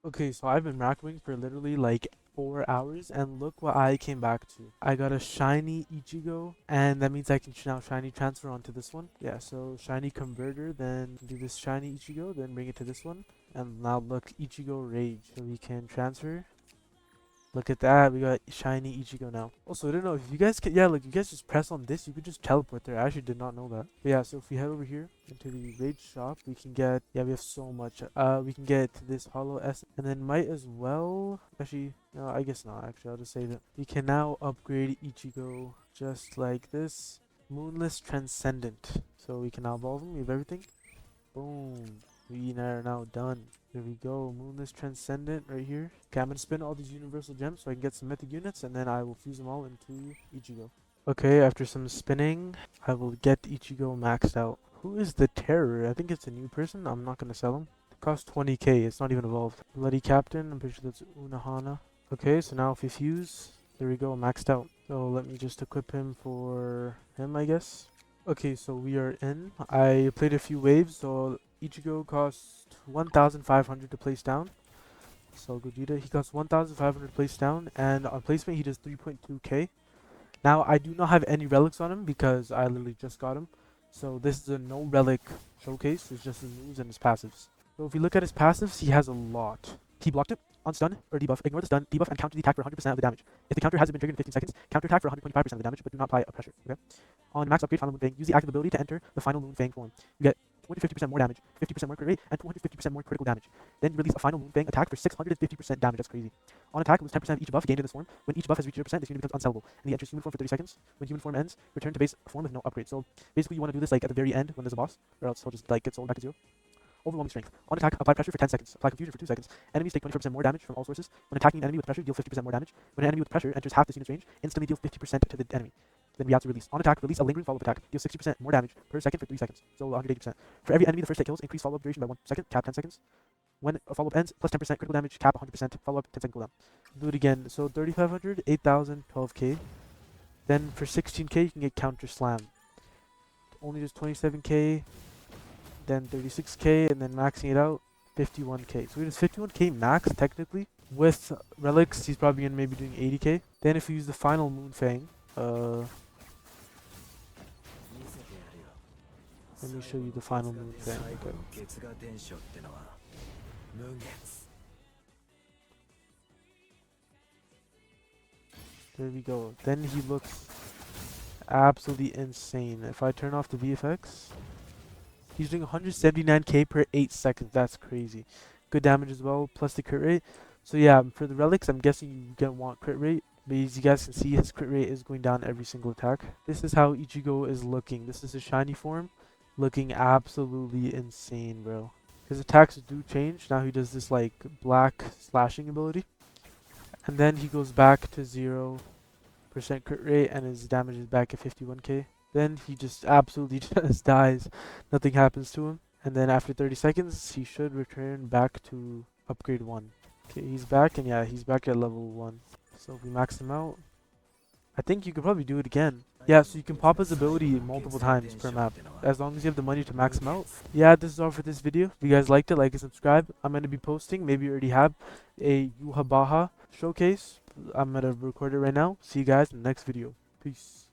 Okay, so I've been macroing for literally like 4 hours, and look what I came back to. I got a shiny Ichigo, and that means I can now shiny transfer onto this one. Yeah, so shiny converter, then do this shiny Ichigo, then bring it to this one. And now look, Ichigo Rage. So we can transfer. Look at that, we got shiny Ichigo now. Also, I don't know if you guys can, yeah, like you guys just press on this, you could just teleport there. I actually did not know that. But yeah, so if we head over here into the raid shop, we can get, yeah, we have so much. We can get this hollow S, and then might as well, actually, no, I guess not. Actually, I'll just save it. We can now upgrade Ichigo just like this. Moonless Transcendent. So we can now evolve him. We have everything. Boom. We are now done. There we go. Moonless Transcendent right here. Okay, I'm gonna spin all these universal gems so I can get some mythic units, and then I will fuse them all into Ichigo. Okay, after some spinning, I will get Ichigo maxed out. Who is the Terror? I think it's a new person. I'm not gonna sell him. It costs 20k. It's not even evolved. Bloody Captain. I'm pretty sure that's Unohana. Okay, so now if we fuse, there we go. Maxed out. So let me just equip him for him, I guess. Okay, so we are in. I played a few waves, so Ichigo costs 1,500 to place down. So Gogeta, he costs 1,500 to place down, and on placement he does 3.2k. Now I do not have any relics on him because I literally just got him. So this is a no relic showcase. It's just his moves and his passives. So if we look at his passives, he has a lot. He blocked it on stun or debuff. Ignore the stun, debuff, and counter the attack for 100% of the damage. If the counter hasn't been triggered in 15 seconds, counter attack for 125% of the damage, but do not apply a pressure. Okay. On max upgrade Final Moon Fang, use the active ability to enter the Final Moon Fang form. You get 250% more damage, 50% more crit rate, and 250% more critical damage. Then you release a Final Moon Fang attack for 650% damage. That's crazy. On attack, lose 10% of each buff gained in this form. When each buff has reached 0%, this unit becomes unsellable, and he enters human form for 30 seconds. When human form ends, return to base form with no upgrade. So basically, you want to do this like at the very end when there's a boss, or else he'll just like get sold back to 0. Overwhelming strength. On attack, apply pressure for 10 seconds. Apply confusion for 2 seconds. Enemies take 24% more damage from all sources. When attacking an enemy with pressure, deal 50% more damage. When an enemy with pressure enters half this unit's range, instantly deal 50% to the enemy. Then we have to release. On attack, release a lingering follow-up attack. Deal 60% more damage per second for 3 seconds. So 180%. For every enemy the first hit kills, increase follow-up duration by 1 second, cap 10 seconds. When a follow-up ends, plus 10% critical damage, cap 100%, follow-up 10 second cooldown. Do it again. So 3,500, 8,000, 12k. Then for 16k, you can get counter slam. Only just 27k. Then 36k, and then maxing it out 51k. So it is 51k max technically. With relics, he's probably gonna maybe doing 80k. Then if we use the final Moon Fang, let me show you the final Moon Fang. Okay. There we go. Then he looks absolutely insane. If I turn off the VFX, he's doing 179k per 8 seconds. That's crazy. Good damage as well, plus the crit rate. So yeah, for the relics, I'm guessing you're gonna want crit rate. But as you guys can see, his crit rate is going down every single attack. This is how Ichigo is looking. This is his shiny form. Looking absolutely insane, bro. His attacks do change. Now he does this like black slashing ability. And then he goes back to 0% crit rate and his damage is back at 51k. Then he just absolutely just dies. Nothing happens to him. And then after 30 seconds, he should return back to upgrade 1. Okay, he's back, and yeah, he's back at level 1. So if we max him out, I think you could probably do it again. Yeah, so you can pop his ability multiple times per map, as long as you have the money to max him out. Yeah, this is all for this video. If you guys liked it, like and subscribe. I'm going to be posting, maybe you already have, a Yuha Baha showcase. I'm going to record it right now. See you guys in the next video. Peace.